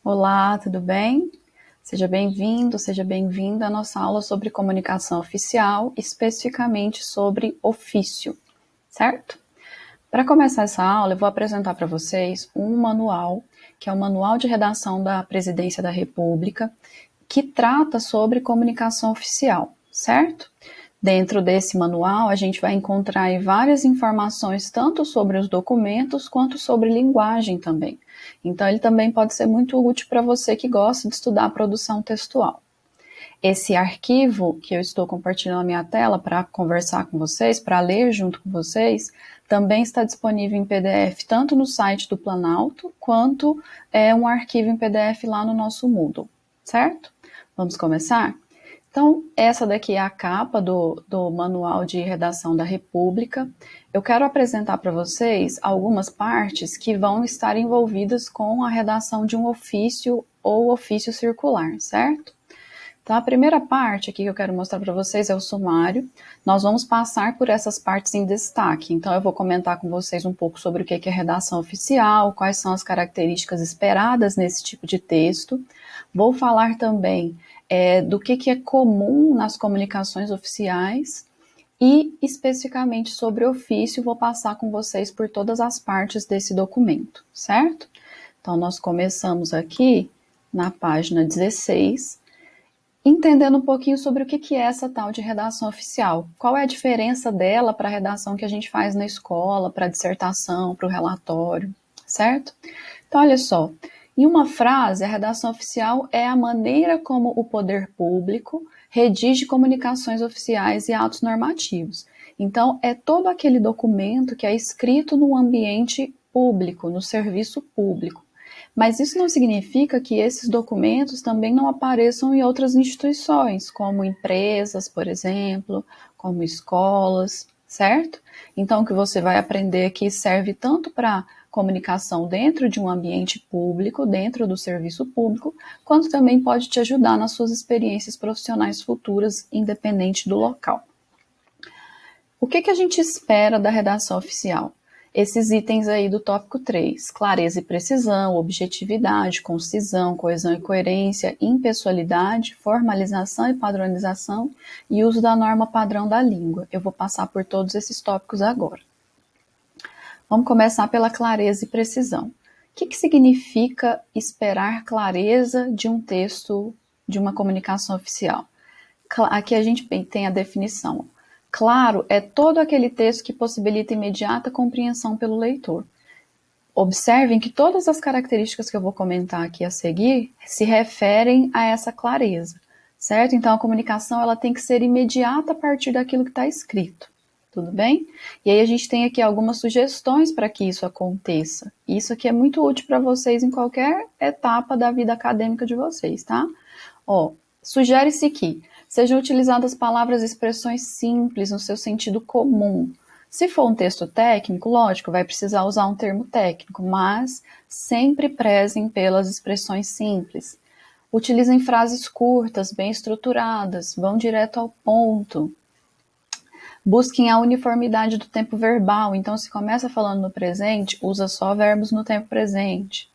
Olá, tudo bem? Seja bem-vindo, seja bem-vinda à nossa aula sobre comunicação oficial, especificamente sobre ofício, certo? Para começar essa aula, eu vou apresentar para vocês um manual, que é o Manual de Redação da Presidência da República, que trata sobre comunicação oficial, certo? Dentro desse manual, a gente vai encontrar aí várias informações, tanto sobre os documentos, quanto sobre linguagem também. Então, ele também pode ser muito útil para você que gosta de estudar a produção textual. Esse arquivo que eu estou compartilhando na minha tela para conversar com vocês, para ler junto com vocês, também está disponível em PDF, tanto no site do Planalto, quanto um arquivo em PDF lá no nosso Moodle, certo? Vamos começar? Então, essa daqui é a capa do Manual de Redação da República. Eu quero apresentar para vocês algumas partes que vão estar envolvidas com a redação de um ofício ou ofício circular, certo? Então, a primeira parte aqui que eu quero mostrar para vocês é o sumário. Nós vamos passar por essas partes em destaque. Então, eu vou comentar com vocês um pouco sobre o que é redação oficial, quais são as características esperadas nesse tipo de texto. Vou falar também do que é comum nas comunicações oficiais e, especificamente sobre ofício, vou passar com vocês por todas as partes desse documento, certo? Então, nós começamos aqui na página 16, entendendo um pouquinho sobre o que é essa tal de redação oficial. Qual é a diferença dela para a redação que a gente faz na escola, para a dissertação, para o relatório, certo? Então, olha só. Em uma frase, a redação oficial é a maneira como o poder público redige comunicações oficiais e atos normativos. Então, é todo aquele documento que é escrito no ambiente público, no serviço público. Mas isso não significa que esses documentos também não apareçam em outras instituições, como empresas, por exemplo, como escolas, certo? Então, o que você vai aprender aqui serve tanto para comunicação dentro de um ambiente público, dentro do serviço público, quanto também pode te ajudar nas suas experiências profissionais futuras, independente do local. O que a gente espera da redação oficial? Esses itens aí do tópico 3, clareza e precisão, objetividade, concisão, coesão e coerência, impessoalidade, formalização e padronização e uso da norma padrão da língua. Eu vou passar por todos esses tópicos agora. Vamos começar pela clareza e precisão. O que significa esperar clareza de um texto, de uma comunicação oficial? Aqui a gente tem a definição. Claro é todo aquele texto que possibilita imediata compreensão pelo leitor. Observem que todas as características que eu vou comentar aqui a seguir se referem a essa clareza, certo? Então, a comunicação ela tem que ser imediata a partir daquilo que está escrito. Tudo bem? E aí a gente tem aqui algumas sugestões para que isso aconteça. Isso aqui é muito útil para vocês em qualquer etapa da vida acadêmica de vocês, tá? Sugere-se que sejam utilizadas palavras e expressões simples no seu sentido comum. Se for um texto técnico, lógico, vai precisar usar um termo técnico, mas sempre prezem pelas expressões simples. Utilizem frases curtas, bem estruturadas, vão direto ao ponto. Busquem a uniformidade do tempo verbal, então se começa falando no presente, usa só verbos no tempo presente.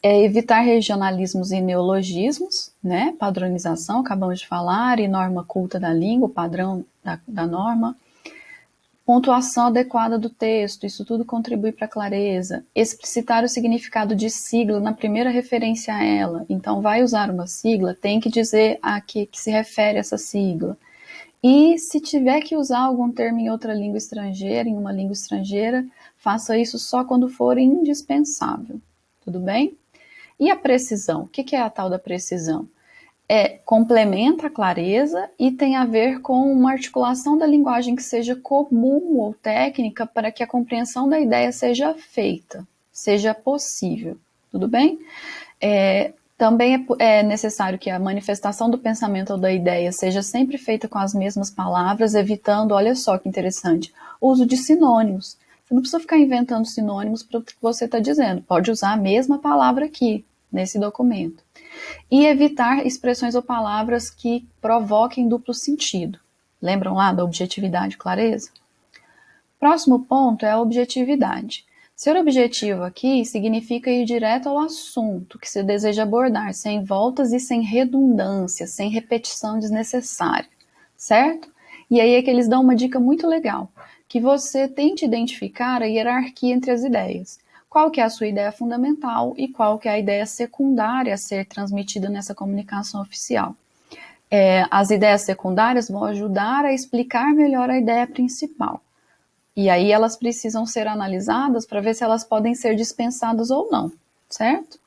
Evitar regionalismos e neologismos, né? Padronização, acabamos de falar, e norma culta da língua, padrão da norma. Pontuação adequada do texto, isso tudo contribui para a clareza. Explicitar o significado de sigla na primeira referência a ela. Então, vai usar uma sigla, tem que dizer a que se refere essa sigla. E se tiver que usar algum termo em outra língua estrangeira, em uma língua estrangeira, faça isso só quando for indispensável. Tudo bem? E a precisão? O que é a tal da precisão? Complementa a clareza e tem a ver com uma articulação da linguagem que seja comum ou técnica para que a compreensão da ideia seja feita, seja possível. Tudo bem? Também é necessário que a manifestação do pensamento ou da ideia seja sempre feita com as mesmas palavras, evitando, olha só que interessante, o uso de sinônimos. Você não precisa ficar inventando sinônimos para o que você está dizendo. Pode usar a mesma palavra aqui, nesse documento. E evitar expressões ou palavras que provoquem duplo sentido. Lembram lá da objetividade e clareza? Próximo ponto é a objetividade. Ser objetivo aqui significa ir direto ao assunto que se deseja abordar, sem voltas e sem redundância, sem repetição desnecessária, certo? E aí é que eles dão uma dica muito legal, que você tente identificar a hierarquia entre as ideias. Qual que é a sua ideia fundamental e qual que é a ideia secundária a ser transmitida nessa comunicação oficial. As ideias secundárias vão ajudar a explicar melhor a ideia principal. E aí elas precisam ser analisadas para ver se elas podem ser dispensadas ou não, certo?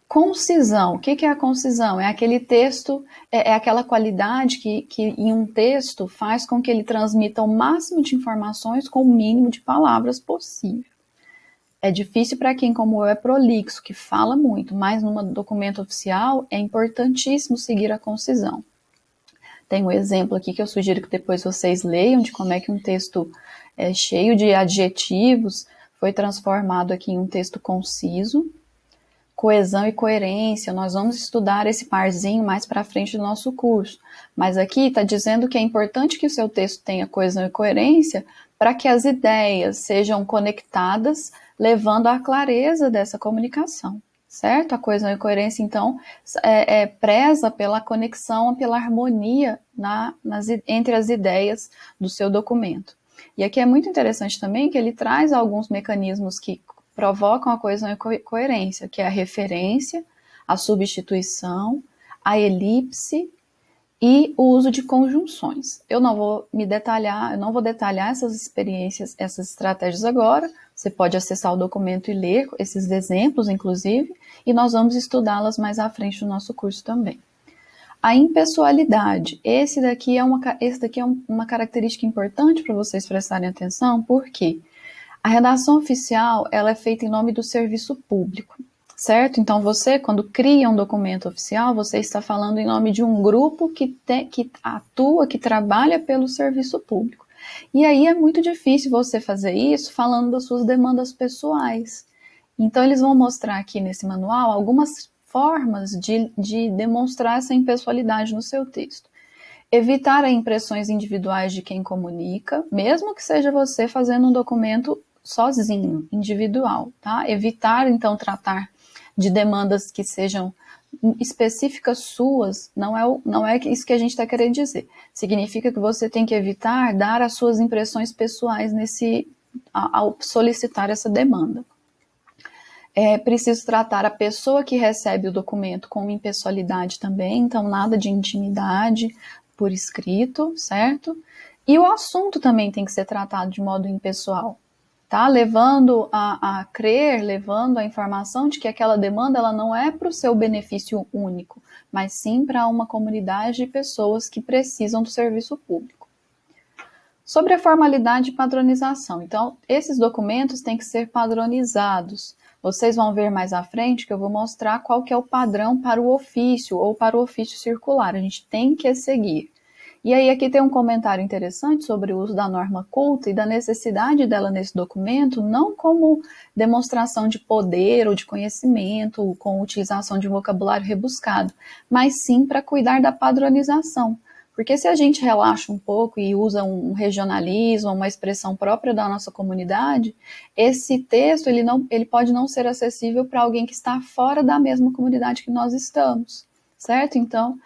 Concisão. O que é a concisão? É aquele texto, é aquela qualidade que em um texto faz com que ele transmita o máximo de informações com o mínimo de palavras possível. É difícil para quem, como eu, é prolixo, que fala muito, mas num documento oficial é importantíssimo seguir a concisão. Tem um exemplo aqui que eu sugiro que depois vocês leiam de como é que um texto cheio de adjetivos foi transformado aqui em um texto conciso. Coesão e coerência, nós vamos estudar esse parzinho mais para frente do nosso curso. Mas aqui está dizendo que é importante que o seu texto tenha coesão e coerência para que as ideias sejam conectadas, levando à clareza dessa comunicação, certo? A coesão e coerência, então, preza pela conexão, pela harmonia entre as ideias do seu documento. E aqui é muito interessante também que ele traz alguns mecanismos que provocam a coesão e coerência, que é a referência, a substituição, a elipse e o uso de conjunções. Eu não vou detalhar essas experiências, essas estratégias agora. Você pode acessar o documento e ler esses exemplos, inclusive, e nós vamos estudá-las mais à frente no nosso curso também. A impessoalidade. Esse daqui é uma característica importante para vocês prestarem atenção, porque a redação oficial ela é feita em nome do serviço público, certo? Então você, quando cria um documento oficial, você está falando em nome de um grupo que atua, que trabalha pelo serviço público. E aí é muito difícil você fazer isso falando das suas demandas pessoais. Então eles vão mostrar aqui nesse manual algumas formas de demonstrar essa impessoalidade no seu texto. Evitar as impressões individuais de quem comunica, mesmo que seja você fazendo um documento sozinho, individual, tá? Evitar, então, tratar de demandas que sejam específicas suas, não é isso que a gente está querendo dizer. Significa que você tem que evitar dar as suas impressões pessoais ao solicitar essa demanda. É preciso tratar a pessoa que recebe o documento com impessoalidade também, então nada de intimidade por escrito, certo? E o assunto também tem que ser tratado de modo impessoal, tá? Levando a crer, levando a informação de que aquela demanda ela não é para o seu benefício único, mas sim para uma comunidade de pessoas que precisam do serviço público. Sobre a formalidade e padronização. Então, esses documentos têm que ser padronizados. Vocês vão ver mais à frente que eu vou mostrar qual que é o padrão para o ofício ou para o ofício circular. A gente tem que seguir. E aí aqui tem um comentário interessante sobre o uso da norma culta e da necessidade dela nesse documento, não como demonstração de poder ou de conhecimento, com utilização de um vocabulário rebuscado, mas sim para cuidar da padronização. Porque se a gente relaxa um pouco e usa um regionalismo, uma expressão própria da nossa comunidade, esse texto ele pode não ser acessível para alguém que está fora da mesma comunidade que nós estamos, certo? Então,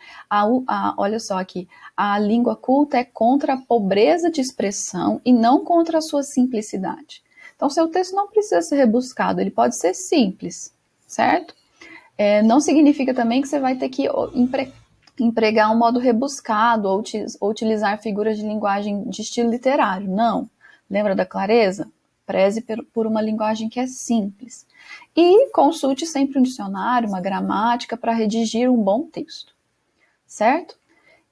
olha só aqui, a língua culta é contra a pobreza de expressão e não contra a sua simplicidade. Então, seu texto não precisa ser rebuscado, ele pode ser simples, certo? Não significa também que você vai ter que empregar um modo rebuscado ou utilizar figuras de linguagem de estilo literário. Não. Lembra da clareza? Preze por uma linguagem que é simples. E consulte sempre um dicionário, uma gramática para redigir um bom texto. Certo?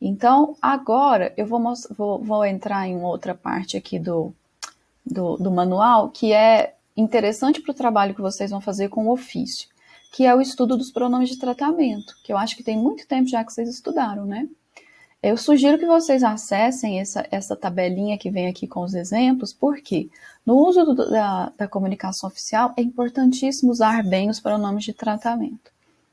Então, agora eu vou entrar em outra parte aqui do manual que é interessante para o trabalho que vocês vão fazer com o ofício, que é o estudo dos pronomes de tratamento, que eu acho que tem muito tempo já que vocês estudaram, né? Eu sugiro que vocês acessem essa tabelinha que vem aqui com os exemplos, porque no uso da comunicação oficial é importantíssimo usar bem os pronomes de tratamento,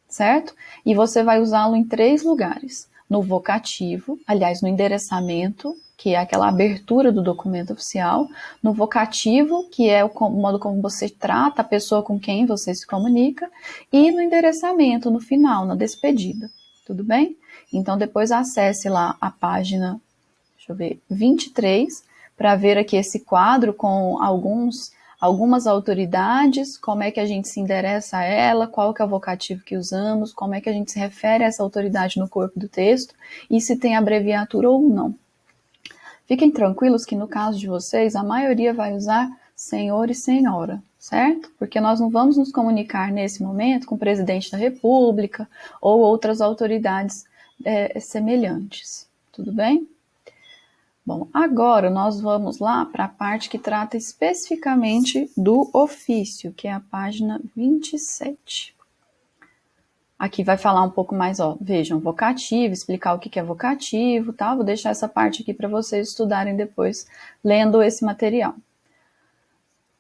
certo? E você vai usá-lo em 3 lugares. no vocativo, aliás, no endereçamento, que é aquela abertura do documento oficial, no vocativo, que é o modo como você trata a pessoa com quem você se comunica, e no endereçamento, no final, na despedida. Tudo bem? Então, depois acesse lá a página, deixa eu ver, 23, para ver aqui esse quadro com algumas autoridades, como é que a gente se endereça a ela, qual que é o vocativo que usamos, como é que a gente se refere a essa autoridade no corpo do texto, e se tem abreviatura ou não. Fiquem tranquilos que no caso de vocês, a maioria vai usar senhor e senhora, certo? Porque nós não vamos nos comunicar nesse momento com o presidente da República ou outras autoridades semelhantes, tudo bem? Bom, agora nós vamos lá para a parte que trata especificamente do ofício, que é a página 27. Aqui vai falar um pouco mais, ó, vejam, vocativo, explicar o que é vocativo, tá? Vou deixar essa parte aqui para vocês estudarem depois, lendo esse material.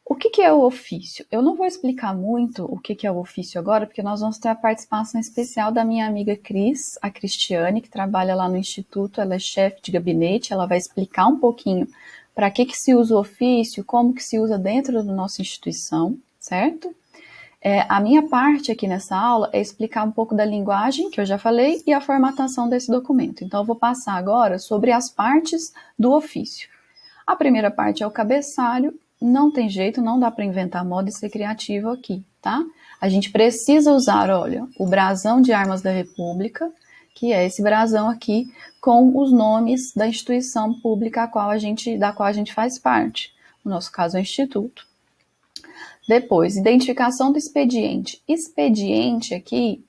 O que é o ofício? Eu não vou explicar muito o que é o ofício agora, porque nós vamos ter a participação especial da minha amiga Cris, a Cristiane, que trabalha lá no Instituto, ela é chefe de gabinete, ela vai explicar um pouquinho para que se usa o ofício, como que se usa dentro da nossa instituição, certo? A minha parte aqui nessa aula é explicar um pouco da linguagem, que eu já falei, e a formatação desse documento. Então, eu vou passar agora sobre as partes do ofício. A primeira parte é o cabeçalho. Não tem jeito, não dá para inventar moda e ser criativo aqui, tá? A gente precisa usar, olha, o brasão de armas da República, que é esse brasão aqui, com os nomes da instituição pública da qual a gente faz parte. No nosso caso, é o Instituto. Depois, identificação do expediente. Expediente aqui,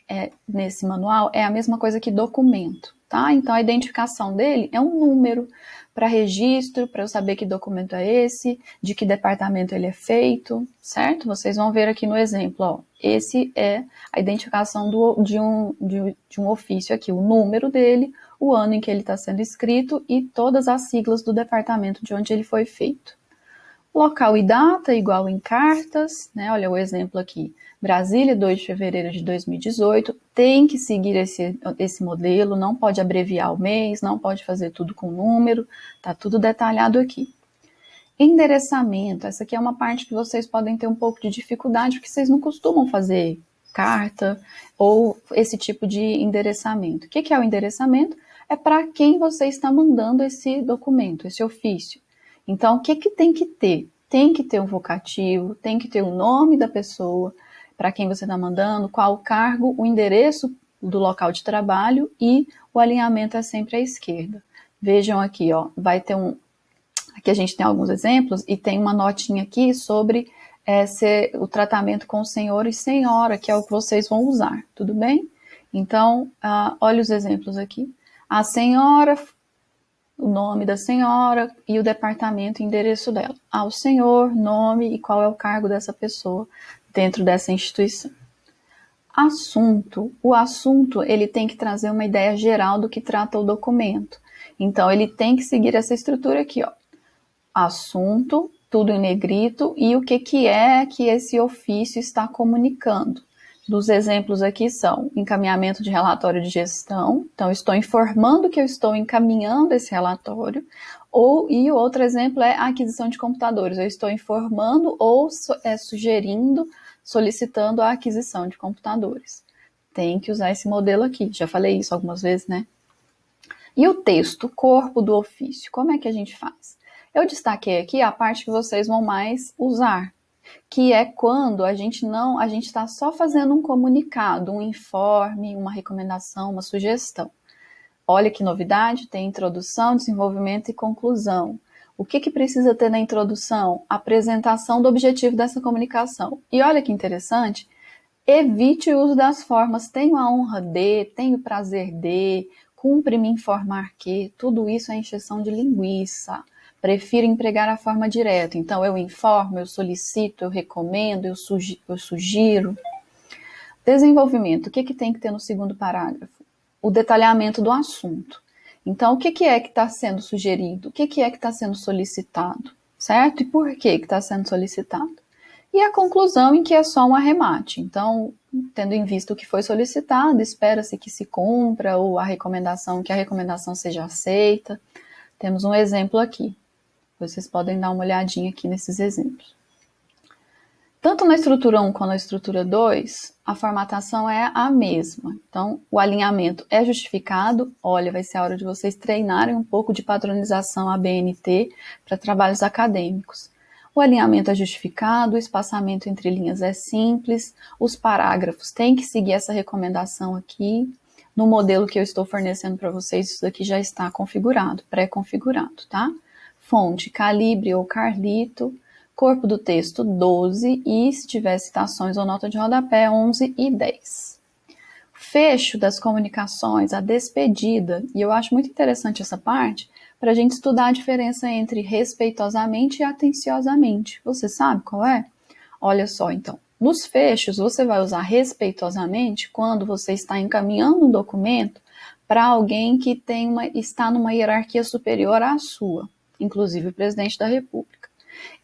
nesse manual, é a mesma coisa que documento, tá? Então, a identificação dele é um número para registro, para eu saber que documento é esse, de que departamento ele é feito, certo? Vocês vão ver aqui no exemplo, ó. Esse é a identificação de um ofício aqui, o número dele, o ano em que ele está sendo escrito e todas as siglas do departamento de onde ele foi feito. Local e data igual em cartas, né? Olha o exemplo aqui. Brasília, 2 de fevereiro de 2018, tem que seguir esse modelo, não pode abreviar o mês, não pode fazer tudo com número, tá tudo detalhado aqui. Endereçamento, essa aqui é uma parte que vocês podem ter um pouco de dificuldade, porque vocês não costumam fazer carta ou esse tipo de endereçamento. O que é o endereçamento? É para quem você está mandando esse documento, esse ofício. Então, o que tem que ter? Tem que ter um vocativo, tem que ter o nome da pessoa, para quem você está mandando, qual o cargo, o endereço do local de trabalho e o alinhamento é sempre à esquerda. Vejam aqui, ó, vai ter aqui a gente tem alguns exemplos e tem uma notinha aqui sobre o tratamento com senhor e senhora, que é o que vocês vão usar, tudo bem? Então, olha os exemplos aqui. A senhora, o nome da senhora e o departamento e endereço dela. O senhor, nome e qual é o cargo dessa pessoa dentro dessa instituição. Assunto. O assunto, ele tem que trazer uma ideia geral do que trata o documento. Então, ele tem que seguir essa estrutura aqui, ó. Assunto, tudo em negrito, e o que é que esse ofício está comunicando. Dos exemplos aqui são encaminhamento de relatório de gestão, então eu estou informando que eu estou encaminhando esse relatório, e o outro exemplo é a aquisição de computadores, eu estou informando ou sugerindo, solicitando a aquisição de computadores. Tem que usar esse modelo aqui, já falei isso algumas vezes, né? E o texto, o corpo do ofício, como é que a gente faz? Eu destaquei aqui a parte que vocês vão mais usar, que é quando a gente está só fazendo um comunicado, um informe, uma recomendação, uma sugestão. Olha que novidade, tem introdução, desenvolvimento e conclusão. O que precisa ter na introdução? Apresentação do objetivo dessa comunicação. E olha que interessante, evite o uso das formas tenho a honra de, tenho o prazer de, cumpre-me informar que, tudo isso é encheção de linguiça. Prefiro empregar a forma direta. Então, eu informo, eu solicito, eu recomendo, eu sugiro. Desenvolvimento. O que tem que ter no segundo parágrafo? O detalhamento do assunto. Então, o que é que está sendo sugerido? O que é que está sendo solicitado? Certo? E por que está sendo solicitado? E a conclusão, em que é só um arremate. Então, tendo em vista o que foi solicitado, espera-se que se cumpra ou que a recomendação seja aceita. Temos um exemplo aqui. Vocês podem dar uma olhadinha aqui nesses exemplos. Tanto na estrutura 1 quanto na estrutura 2, a formatação é a mesma. Então, o alinhamento é justificado. Olha, vai ser a hora de vocês treinarem um pouco de padronização ABNT para trabalhos acadêmicos. O alinhamento é justificado, o espaçamento entre linhas é simples, os parágrafos têm que seguir essa recomendação aqui. No modelo que eu estou fornecendo para vocês, isso daqui já está configurado, pré-configurado, tá? Fonte, calibre ou Carlito. Corpo do texto, 12, e se tiver citações ou nota de rodapé, 11 e 10. Fecho das comunicações, a despedida, e eu acho muito interessante essa parte, para a gente estudar a diferença entre respeitosamente e atenciosamente. Você sabe qual é? Olha só, então, nos fechos você vai usar respeitosamente quando você está encaminhando um documento para alguém que está numa hierarquia superior à sua, inclusive o presidente da República.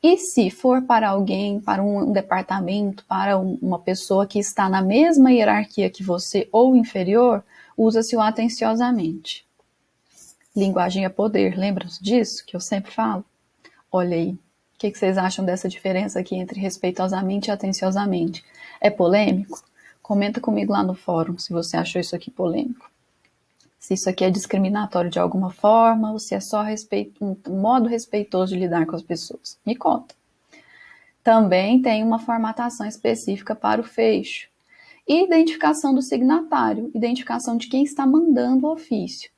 E se for para alguém, para um departamento, para uma pessoa que está na mesma hierarquia que você ou inferior, usa-se o atenciosamente. Linguagem é poder, lembram-se disso que eu sempre falo? Olha aí, o que vocês acham dessa diferença aqui entre respeitosamente e atenciosamente? É polêmico? Comenta comigo lá no fórum se você achou isso aqui polêmico. Se isso aqui é discriminatório de alguma forma, ou se é só um modo respeitoso de lidar com as pessoas. Me conta. Também tem uma formatação específica para o fecho. E identificação do signatário, identificação de quem está mandando o ofício.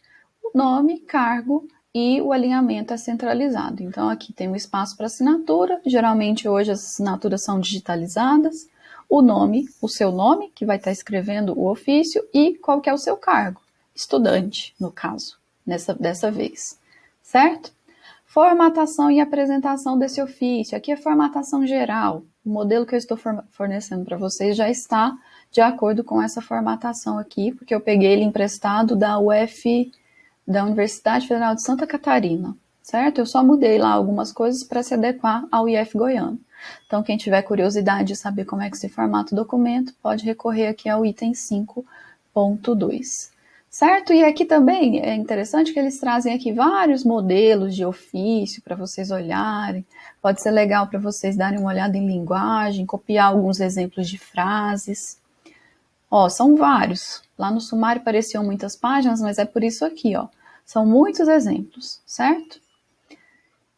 O nome, cargo e o alinhamento é centralizado. Então, aqui tem um espaço para assinatura. Geralmente, hoje, as assinaturas são digitalizadas. O nome, o seu nome, que vai estar escrevendo o ofício, e qual que é o seu cargo. Estudante, no caso, dessa vez, certo? Formatação e apresentação desse ofício. Aqui é formatação geral. O modelo que eu estou fornecendo para vocês já está de acordo com essa formatação aqui, porque eu peguei ele emprestado da Universidade Federal de Santa Catarina, certo? Eu só mudei lá algumas coisas para se adequar ao IF Goiano. Então, quem tiver curiosidade de saber como é que se formata o documento, pode recorrer aqui ao item 5.2. Certo? E aqui também é interessante que eles trazem aqui vários modelos de ofício para vocês olharem. Pode ser legal para vocês darem uma olhada em linguagem, copiar alguns exemplos de frases. Ó, são vários. Lá no sumário pareciam muitas páginas, mas é por isso aqui, ó. São muitos exemplos, certo?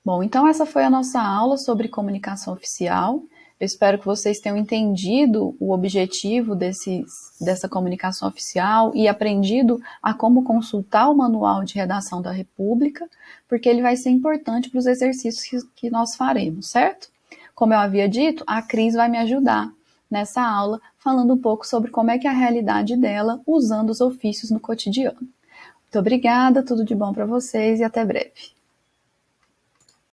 Bom, então essa foi a nossa aula sobre comunicação oficial. Eu espero que vocês tenham entendido o objetivo dessa comunicação oficial e aprendido a como consultar o manual de redação da República, porque ele vai ser importante para os exercícios que nós faremos, certo? Como eu havia dito, a Cris vai me ajudar nessa aula, falando um pouco sobre como é que é a realidade dela usando os ofícios no cotidiano. Muito obrigada, tudo de bom para vocês e até breve.